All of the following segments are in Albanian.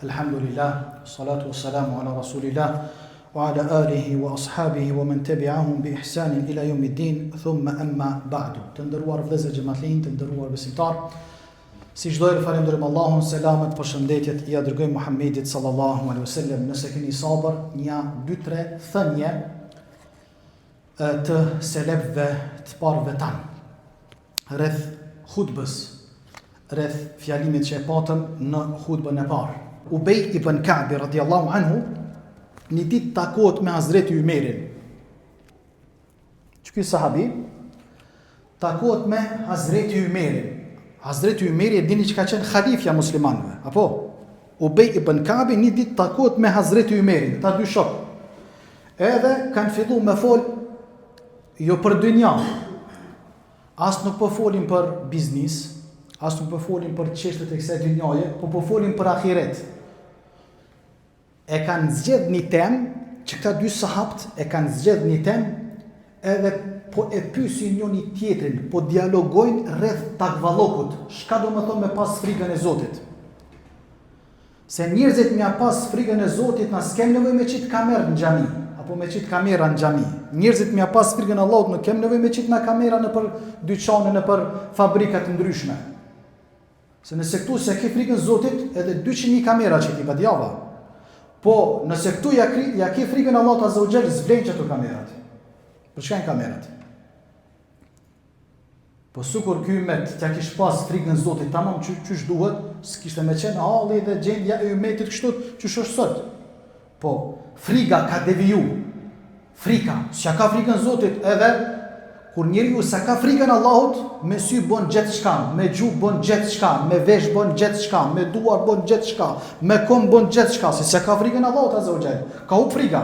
Alhamdulillah, salatu wassalamu ala rasulillah wa ala alihi wa ashabihi wa man tabi'ahum bi ihsanin ila yawmiddin, thumma amma ba'du. Të nderuar vëllezër xhamatlin, të nderuar besimtar, si çdo herë falenderojmë Allahun, selamet, përshëndetjet i dërgojmë Muhammedit sallallahu alaihi wasallam. Nëse keni sabër, një 2-3 thënie të selefëve të parëve tanë rreth hutbës, rreth fjalimit që e patëm në hutbën e parë. Ubej ibn Ka'bi radiallahu anhu një ditë takohet me Hazreti Umerin. Që ky sahabi takohet me Hazreti Umerin. Hazreti Umeri e dini që ka qenë khalifja muslimanëve, apo? Ubej ibn Ka'bi një ditë takohet me Hazreti Umerin, ta dy shok. Edhe kanë filluar me fol jo për dynja, as nuk po folin për biznis, as nuk po folin për çështjet e kësaj dynjaje, po folin për ahiret. E kanë zgjedh një temë, që këta dy sahabt e kanë zgjedh një temë, edhe po e pyesin njëri tjetrin, po dialogojnë rreth takvallokut. Çka do të thonë me pas frikën e Zotit? Se njerëzit me pas frikën e Zotit na s'kem nevojë me çit kamerë në xhami, apo me çit kamera në xhami. Njerëzit me pas frikën e Allahut nuk kem nevojë me çit na kamera në për dyqane, në për fabrika të ndryshme. Se nëse këtu se ke frikën Zotit, edhe 200.000 kamera që ti pa djava. Po, nëse këtu ja ke frikën Allahut azza wa jall, zblen që ato kamerat. Për çka janë kamerat? Po sukur ky umet t'ja kish pas frikën Zotit, tamam çysh duhet, s'kishte me qenë halli dhe gjendja e umetit kështu çysh është sot. Po, frika ka deviju. Frika, s'ja ka frikën Zotit, edhe kur njeriu sa ka frikën Allahut, me sy bën gjithçka, me gjuhë bën gjithçka, me vesh bën gjithçka, me duar bën gjithçka, me kom bën gjithçka, se sa ka frikën Allahut azza wa jall. Ka u frika.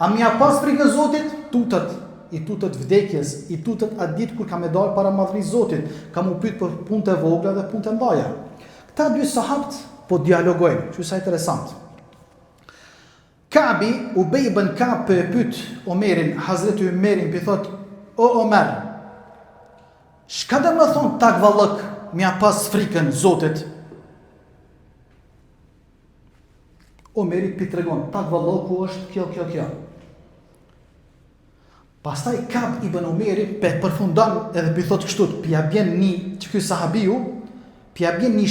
A mja pas frikën Zotit, i tutet vdekjes, i tutet atë ditë kur ka me dalë para madhërisë Zotit, ka mu pyet për punë të vogla dhe punë të mëdha. Këta dy sahabt po dialogojnë, që sa interesant. Ka'bi, Ubej ibn Ka'b pyet Omerin, Hazreti Umerin, pi thot: "O Omer, çka do të thonë takvallok mja pas frikën Zotit?" Omeri pi tregon, takvalloku është kjo. Pastaj Ka'b ibn Omeri përfundon edhe pi thot kështu, pi ja bjen një që ky sahabiu, pi ja bjen një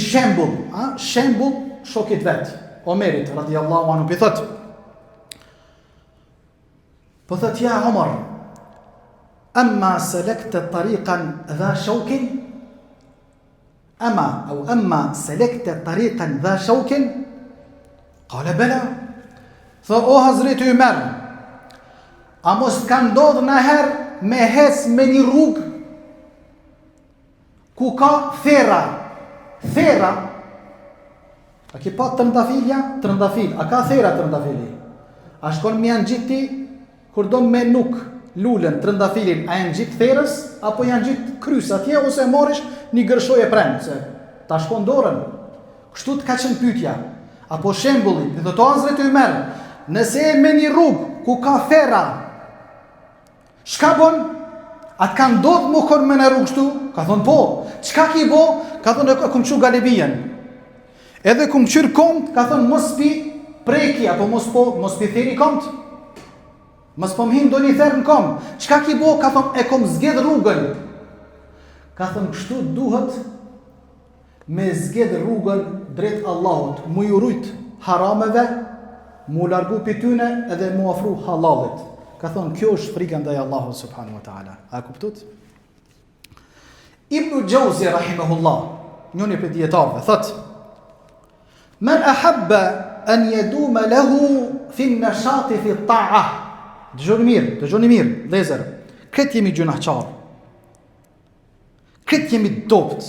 shembull shokit vet, Omerit radiallahu anhu, pi thot: "Ja Omar, أما سلكت طريقا ذا شوك أما سلكت طريقا ذا شوك قال بلى." O Hazreti Umer, a mos ka ndodhur ndonjëherë me hes me një rrugë ku ka thera? A ke pa trëndafil? A ka thera trëndafili? A shkon me janë gjithi kur do me nuk lulën, trëndafilin, a janë gjithë therës, apo janë gjithë krys atje, ose marish një gërshoj e prenë, se ta shkon dorën. Kështu të ka qenë pyetja. Apo shembulli, dhe thot: "O Hazreti Umer, nëse e me një rrugë ku ka thera, çka bën? Atë ka ndodhur më kon me në rrugë kështu?" Ka thonë po. "Çka ki bo?" Ka thonë: "E kum çu galebien. Edhe kum qyr komt." Ka thonë: "Mos pi preki, apo mos pi theri komt. Mos po mhim do një therë në kom. Çka ki bo?" Ka thonë: "E kom zgjedh rrugën." Ka thonë: "Kështu duhet me zgjedh rrugën drejt Allahut, mu ju rujt harameve, mu largu pi tyne edhe mu afru halalit." Ka thonë: "Kjo është frika ndaj Allahut subhanahu wa taala." A kuptot? Ibn Jauzi rahimahullah, njëri prej dietarëve, thot: "Man ahabba an yaduma lahu fi an-nashati fi at-ta'ah." Dëgjoni mirë, lezer. Këtë jemi gjunahçar. Këtë jemi dopt.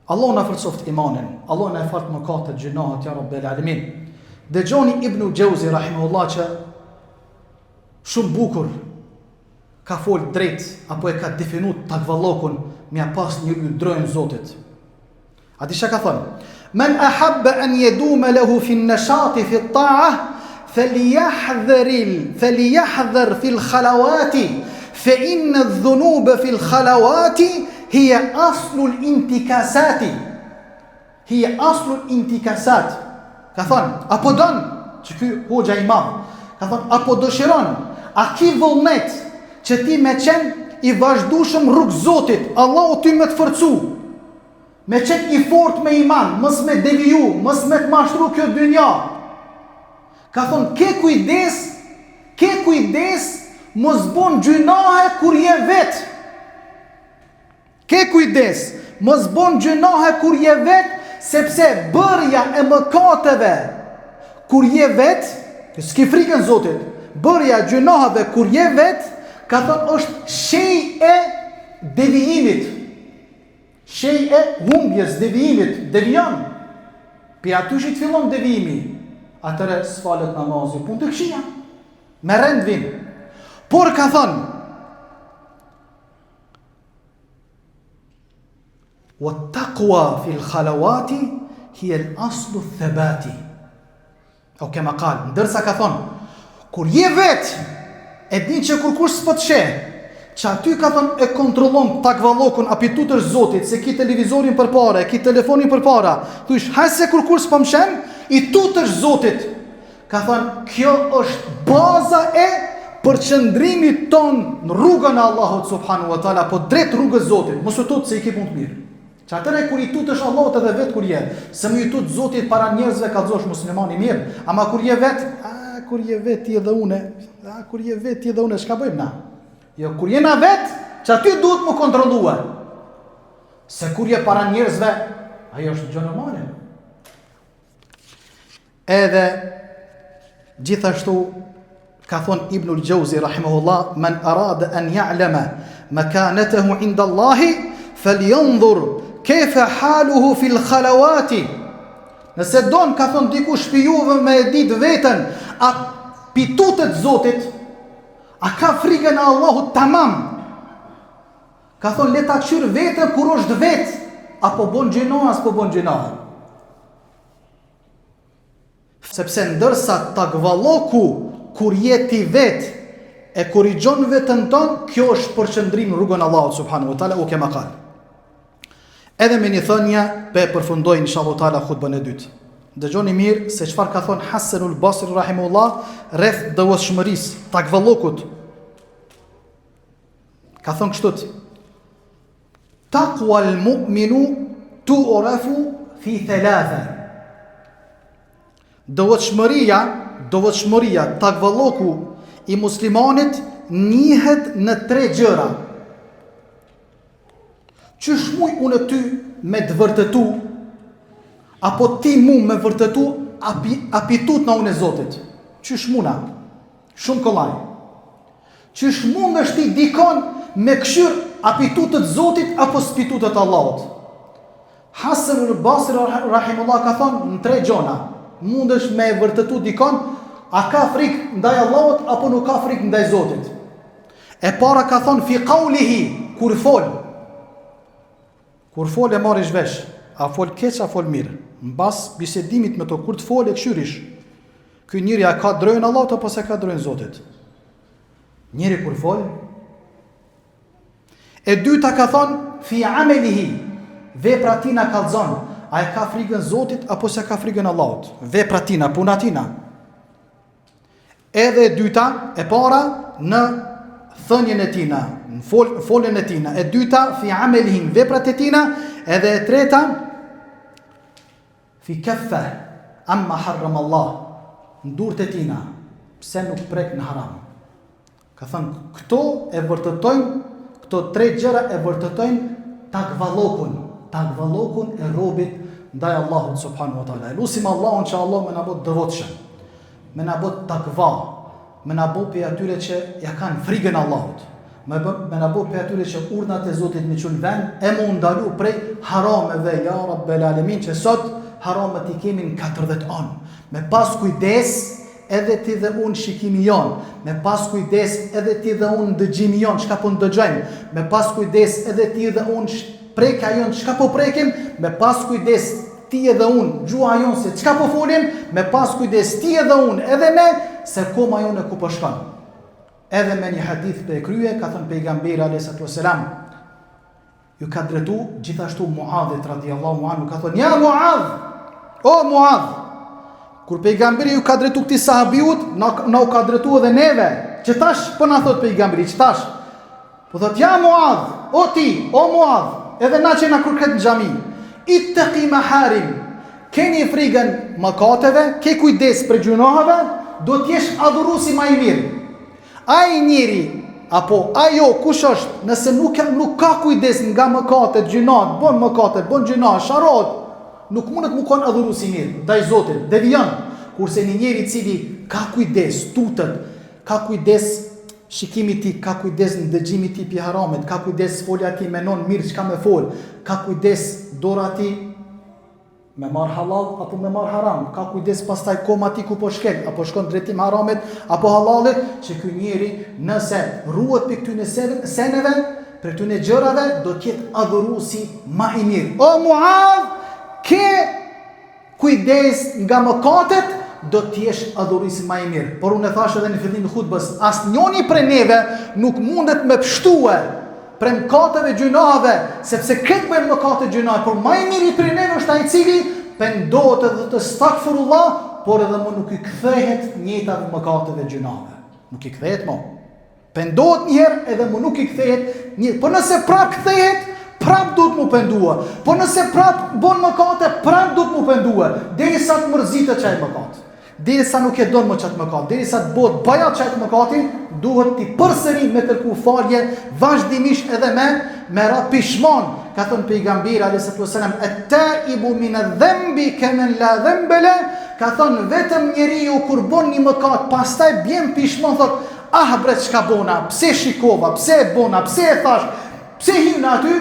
Allah na forcoft imanin, Allah na falt mëkatet, gjunahet, ya Rabbel alamin. Dëgjoni Ibn Jauzi rahimahullah që shumë bukur ka fol drejt, apo e ka definu takvallokun me pas një ydrojnë Zotit. A di çka ka thënë? "Man ahabba an yaduma lahu fi an-nashati fi at-ta'ah فليحذر في الخلوات فإن الذنوب في الخلوات هي أصل الانتكاسات. Ka thonë, apo don, që ky hoxha i madh, ka thonë, apo dëshiron, a ki vullnet që ti me qenë i vazhdueshëm rrugë Zotit, Allahu ty me të forcu, me qenë i fort me iman, mos me deviju, mos me të mashtru kjo dynja. Ka thonë, ke kujdes, mos bon gjunahe kur je vetë. Ke kujdes, mos bon gjunahe kur je vetë, sepse bërja e mëkateve kur je vetë, s'ki frikën Zotit, bërja e gjunaheve kur je vetë, ka thonë është shej e devijimit, shej e humbjes, devijimit, devijan. Pi aty që të fillon devijimi, atëre s'falet namazi, pun të këshia, me rend vin. Por ka thonë, wa taqwa fil khalawati hiya al-aslu ath-thabati. O kema kal, ndërsa ka thonë, kur je vetë, e din që kur kush s'po të sheh, që aty ka thonë e kontrollon takvallokun api tutër Zotit, se ki televizorin përpara, ki telefonin përpara, thuish, hajse kur kush s'po më shen, i tutër Zotit. Ka thonë, kjo është baza e përqëndrimit ton në rrugën e Allahut subhanahu wa taala, po drejt rrugës Zotit, mos u tut se i ki punë të mirë. Që atëre kur i tutësh Allahut edhe vetë kur je, se më i tut Zotit para njerëzve kallëzosh muslimani mirë, ama kur je vetë, kur je vetë ti edhe une, kur je vetë ti edhe une, çka bëjmë na? Jo, kur jena vetë, që aty duhet më kontrollua. Se kur je para njerëzve, ajo është gjë normale. Edhe gjithashtu ka thonë Ibnul Jauzi rahimahullah, man arada an ya'lama makanatahu inda Allahi falyanzur kayfa haluhu fil khalawati. Nëse don, ka thonë dikush pi juve me e ditë veten, a pitutet Zotit, a ka frikën e Allahut tamam. Ka thonë le ta qyr vetën kur është vetë, apo bon gjinoha, apo bon gjinoha. Sepse ndërsa takvalloku kur jeti vetë e kur i gjon vetën ton, kjo është përqëndrim në rrugën Allahut subhanahu wa taala, u kema kal. Edhe me një thënje pe përfundoj inshallah taala khutbën e dytë. Dëgjoni mirë se çfarë ka thonë Hasanul Basri rahimahullah rreth dëvosshmërisë, takvallokut. Ka thonë kështu: Taqwa al-mu'minu tu'rafu fi thalatha. Dëvosshmëria, takvalloku i muslimanit njihet në 3 gjëra. Qysh muj unë ty me të vërtetu, apo ti mu me vërtetu, apitut na unë e Zotit. Qysh muna? Shumë kollaj. Qysh mund është ti dikon me këshyr apitutët Zotit, apo spitutët Allahut? Hasanul Basri rahimullah ka thonë në 3 gjona. Mund është me vërtetu dikon, a ka frikë ndaj Allahut, apo nuk ka frikë ndaj Zotit. E para ka thonë fi qawlihi, kur fol. Kur fol e marrish vesh, a fol keq, a fol mirë. Mbas bisedimit me to, kur të fol e këshyrish, ky njëri a ka drejën Allahut, apo se ka drejën Zotit. Njëri kur fol. E dyta ka thonë fi amelihi, vepra tina kallzon, a e ka frikën Zotit, apo se ka frikën Allahut. Vepra tina, puna tina. Edhe e dyta, e para në thënjen e tina, në foljen e tina. E dyta fi amelihim, veprat e tina. Edhe e treta fi kaffa amma harram Allah, në durët e tina, pse nuk prek në haram. Ka thënë, këto e vërtetojnë, këto 3 gjëra e vërtetojnë takvallokun e robit ndaj Allahut subhanahu wa taala. Lusim Allahun që Allah me na bëj devotshëm, me na bëj takva, me na bëj për atyre që ja kanë frikën Allahut, me na bëj për atyre që urdhnat e Zotit me çon vend, e më ndalu prej harameve, ja Rabbel Alamin, që sot haramet i kemi në 40 anë. Me pas kujdes, edhe ti dhe unë shikimi jonë, me pas kujdes edhe ti dhe unë dëgjimi jonë, çka po ndëgjojmë, me pas kujdes edhe ti dhe unë prekja jonë, çka po prekim, me pas kujdes ti edhe unë, gjua jonë se çka po folim, me pas kujdes ti edhe unë, edhe ne, se koma jonë e ku po shkon. Edhe me një hadith për e krye, ka thënë pejgamberi alayhi wasallam, ju ka drejtu gjithashtu Muadhit radiallahu anhu, ka thënë, ja Muadh, o Muadh, Kur pejgamberi ju ka drejtu këtij sahabiut, na u ka drejtu edhe neve. Që tash po na thot pejgamberi, që tash? Po thot ja Muadh, o ti, o Muadh, edhe na që na kur këtë në xhami. Ittaqi maharim. Keni frikën mëkateve, ke kujdes për gjunohave, do t'jesh adhuruesi më i mirë. Ai njeri apo ajo kush është, nëse nuk ka kujdes nga mëkatet, gjunat, bon gjuna, sharot, nuk mundet mu kon adhuruesi i mirë ndaj Zotit, devijon. Kurse një njeri i cili ka kujdes, tutet, ka kujdes shikimi ti, ka kujdes në dëgjimi ti pi haramit, ka kujdes folja ti menon mirë çka me fol, ka kujdes dora ti me marr halal apo me marr haram, ka kujdes pastaj koma ti ku po shkel, apo shkon drejtim haramit apo halalit, që ky njeri nëse ruhet për këtyne seneve, për këtyne gjërave, do t'jetë adhuruesi më i mirë. O Muadh, ke kujdes nga mëkatet, do t'jesh adhuruesi më i mirë. Por unë e thash edhe në fillim të hutbës, asnjëri prej neve nuk mundet me pshtue për mëkateve gjunave, sepse këtë bëjmë mëkate gjunave, por më i miri prej neve është ai i cili pendohet edhe të stakfirullah, por edhe më nuk i kthehet njëjtave mëkateve gjunave. Nuk i kthehet më. Pendohet një herë edhe më nuk i kthehet një. Po nëse prap kthehet, prap duhet mu pendua. Po nëse prap bon mëkate, prap duhet mu pendua. Derisa të mërzitet çaj mëkat. Derisa nuk e don më çat mëkat. Derisa të bëhet bajat çaj mëkati, duhet ti përsëri me kërku falje vazhdimisht edhe me ra pishmon. Ka thënë pejgamberi alayhi wasallam, at-taibu min adh-dhanbi kaman la dhanba la. Ka thënë vetëm njeriu kur bon një mëkat, pastaj bjen pishmon, thot, ah bre çka bona, pse shikova, pse e bona, pse e thash, pse hyna aty,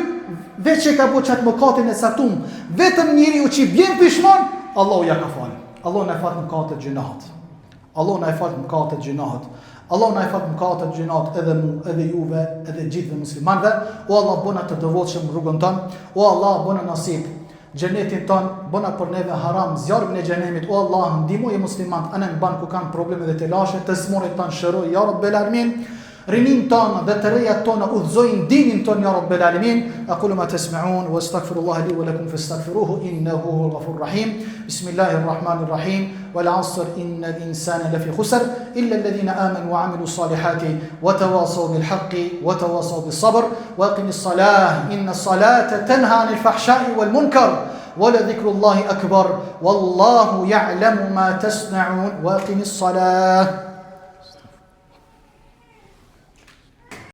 veç e ka bo qatë mëkatin e satum. Vetëm njeriu që bjen pishmon, Allahu ja ka falë. Allahu na e fal mëkatet gjunat. Allahu na e fal mëkatet gjunat. Allahu na e fal mëkatet gjunat edhe mu, edhe juve, edhe gjithëve muslimanëve. O Allah, bëna të devotshëm rrugën tonë. O Allah, bëna nasib xhenetin tonë, bëna për neve haram zjarrin e xhenemit. O Allah, ndihmoje muslimanët anë në ban ku kanë probleme dhe telashe, të smorit tonë shëroj ya rabbel alamin. Rinin tonë dhe të rejat tonë udhëzojnë dinin tonë ya rabbel alamin. Aqulu ma tasma'un wa astaghfirullah li wa lakum fastaghfiruhu innahu huwal ghafurur rahim. Bismillahir rahmanir rahim. Wal 'asr innal insana lafi khusr illa alladhina amanu wa 'amilus salihati wa tawasaw bil haqqi wa tawasaw bis sabr wa aqimis salah innas salata tanha 'anil fahsha'i wal munkar wa la dhikrullahi akbar wallahu ya'lamu ma tasna'un wa aqimis salah.